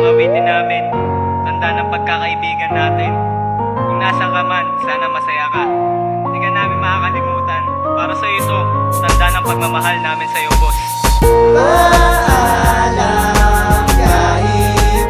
awitin namin, tanda ng pagkakaibigan natin. Kung nasan ka man, sana masaya ka. Hindi ka namin makakalimutan. Para sa ito, tanda ng pagmamahal namin sa iyo, boss. Paalam kaibigan,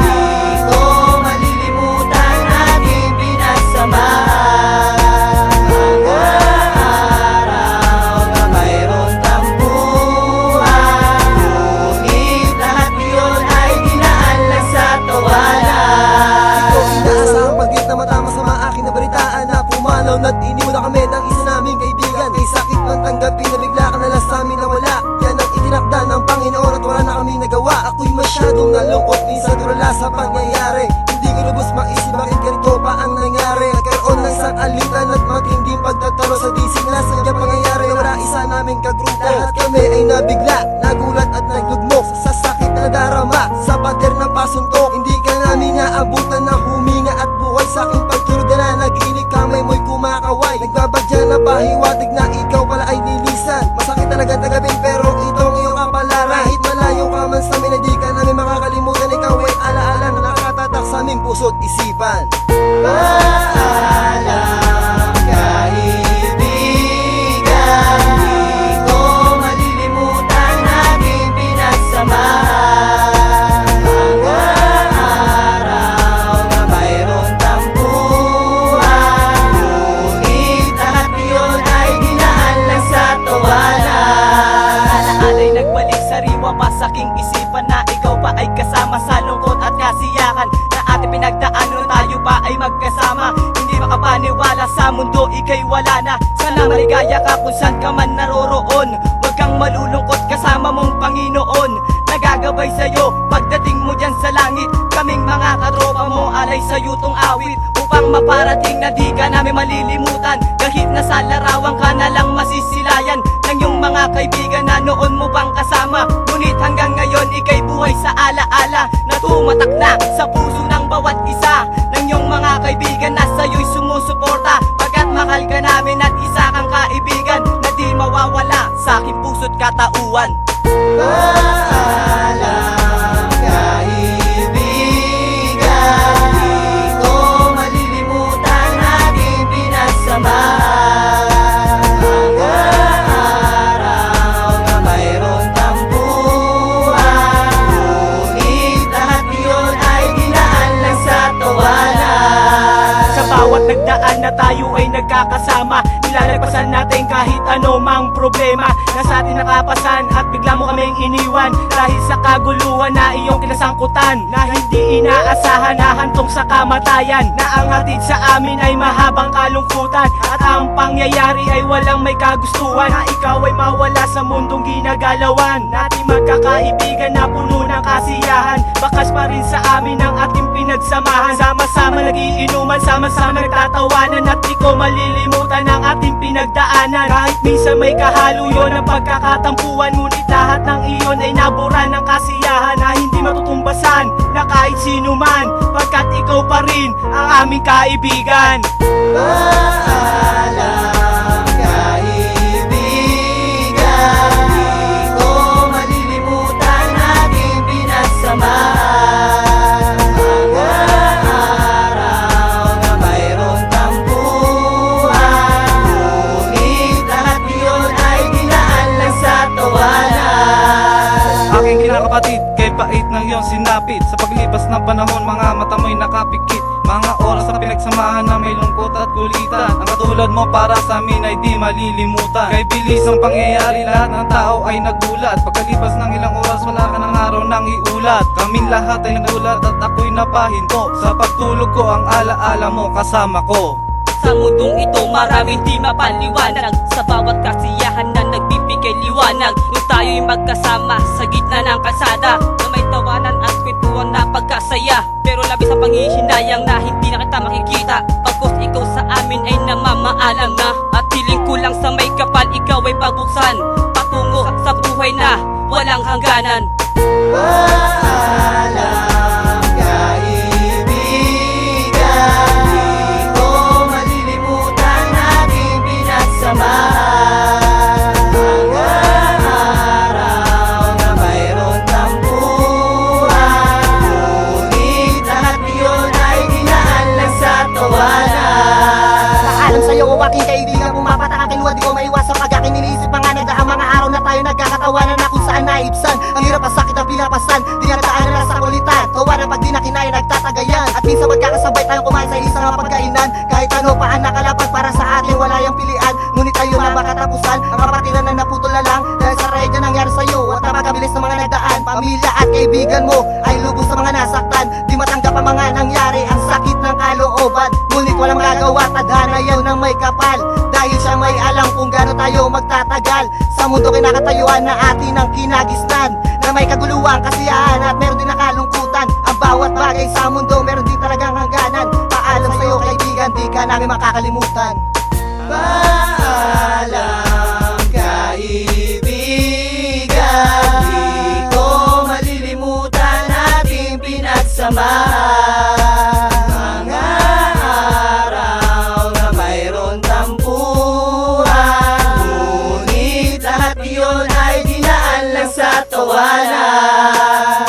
di ko malilimutan ating pinagsamahan. Hanggang araw na mayroon tampuhan, ngunit lahat yun ay dinaan lang sa tawanan. Ikaw inaasahang pagkit na matama sa mga aking nabalitaan na pumanaw na't iniwan kami ng isa naming kaibigan. Kay sakit ng tanggapin na bigla ka na lang sa amin nawala. Yan ang itinakda ng Panginoon at wala na kaming nagawa. Ako'y masyadong nalungkot, minsan tulala sa pangyayari. Hindi ko lubos maisip bakit ganito pa ang nangyari. Nagkaroon ng sakalitan at matinding pagtatalo sa dising na sadyang pangyayari. Wala isa naming kagrupo, lahat kami ay nabigla, nagulat at naglugmok sa sakit na nadarama. Sa pader ng pasuntok, hindi ka namin naabutan na huminga at buhay. Sa aking pagtulog na nag-inig, kamay mo'y kumakaway. Nagbabadya na pahiwatig na ikaw pala ay nilisan. Masakit talaga tanggapin pero itong iyong kapalaran. Kahit malayo ka man sa amin, hindi ka namin makakalimutan. Ikaw ay alaala na nakatatak sa aming puso't isipan. Paalam kaibigan, di ko malilimutan ating pinagsamahan. Hanggang araw na mayroon tampuhan, ngunit lahat yun ay dinaan lang sa tawanan. Alaala'y nagbalik sariwa pa sa aking isipan na ikaw pa ay kasama sa lungkot at kasiyahan na ating pinagdaanan, tayo pa ay magkasama. Hindi makapaniwala sa mundo, ika'y wala na. Sana maligaya ka kung saan ka man naroroon. Huwag kang malulungkot, kasama mong Panginoon nagagabay sa'yo pagdating mo dyan sa langit. Kaming mga katropa mo, alay sa'yo tong awit upang maparating na di ka namin malilimutan. Kahit nasa larawan ka na lang masisilayan ng iyong mga kaibigan na noon mo pang kasama. Ngunit hanggang ngayon ika'y buhay sa alaala na tumatak na sa puso ng bawat isa ng iyong mga kaibigan na sa'yo'y sumusuporta. Pagkat mahal ka namin at isa kang kaibigan na di mawawala sa aking puso't katauhan. Paalam kaibigan, di ko malilimutan ating pinagsamahan. Hanggang araw na mayroon tampuhan, ngunit lahat yun ay dinaan lang sa tawanan. Sa bawat nagdaan na tayo ay nagkakasama, nilalagpasan natin kahit ano mang problema na sa atin nakapasan at bigla mo kaming iniwan dahil sa kaguluhan na iyong kinasangkutan na hindi inaasahan na hantong sa kamatayan. Na ang hatid sa amin ay mahabang kalungkutan at ang pangyayari ay walang may kagustuhan. Na ikaw ay mawala sa mundong ginagalawan, nating magkakaibigan na puno ng kasiyahan. Bakas pa rin sa amin ang ating pinagsamahan. Sama-sama nagiinuman, sama-sama nagtatawanan at di ko malilimutan ang ating pinagdaanan. Kahit minsan may kahaluyon ng pagkakatampuan, ngunit lahat ng iyon ay nabura ng kasiyahan na hindi matutumbasan na kahit sino man, pagkat ikaw pa rin ang aming kaibigan. Paalam kaibigan, di ko malilimutan ating pinagsamahan. Hanggang araw na mayroon tampuhan, ngunit lahat yun ay dinaan lang sa tawanan. Aking kinakapatid, kay pait ng iyong sinapit. Sa paglipas ng panahon, mga mata mo'y nakapikit. Mga oras na pinagsamahan na may lungkot at kulitan. Ang katulad mo para sa amin ay di malilimutan. Kay bilis ng pangyayari, lahat ng tao ay nagulat. Pagkalipas ng ilang oras, wala ka ng araw nang iulat. Kaming lahat ay nagulat at ako'y napahinto. Sa pagtulog ko, ang alaala mo kasama ko. Sa mundong ito maraming di mapaliwanag, sa bawat kasiyahan na nagbibigay liwanag. Kung tayo'y magkasama sa gitna ng kalsada, na may tawanan at kwentuhan na pagkasaya. Pero labis sa panghihinayang na hindi na kita makikita, pagkos ikaw sa amin ay namamaalam na. At hiling ko lang sa may kapal, ikaw ay pabuksan patungo sa buhay na walang hangganan. Paalam kaibigan, di ko malilimutan ating pinagsamahan. Hanggang araw na mayroon tampuhan, akin ay nagtatagayan. At minsan magkakasabay tayong kumain sa isang pagkainan. Kahit ano pa ang nakalapag para sa atin, wala yung pilian. Ngunit tayo na makatapusan, ang kapatiran na naputol na lang dahil sa radyo nangyari sa'yo at napakabilis ng mga nagdaan. Pamilya at kaibigan mo ay lubos sa mga nasaktan. Di matanggap ang mga nangyari, ang sakit ng kalooban. Ngunit walang magagawa, tadhana yaw ng may kapal. Dahil siya may alam kung gaano tayo magtatagal sa mundo kinakatayuan na atin ang kinagisnan, na may kaguluhan, kasiyahan at meron din nakalungkutan. Ang bawat bagay sa mundo meron din talagang hangganan. Paalam sa'yo kaibigan, di ka namin makakalimutan. Paalam kaibigan, di ko malilimutan ating pinagsamahan. Mga araw na mayroon tampuhan, ngunit lahat yun ay dinaan lang sa tawanan.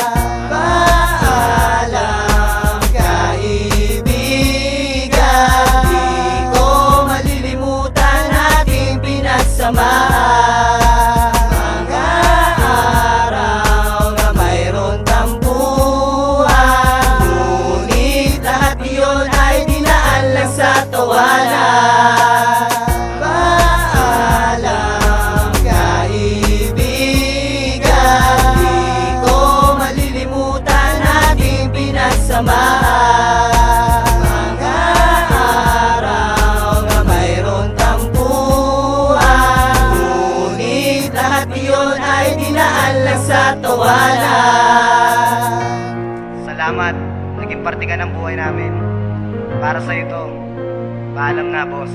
Paalam kaibigan, di ko malilimutan ating pinagsamahan. Mga araw na mayroon tampuhan, ngunit lahat yun ay dinaan lang sa tawanan. Paalam kaibigan, di ko malilimutan ating pinagsamahan. Mga araw na mayroon tampuhan, ngunit lahat yun ay dinaan lang sa tawanan. Salamat, naging parte ka ng buhay namin. Para sa'yo to. Paalam na, boss.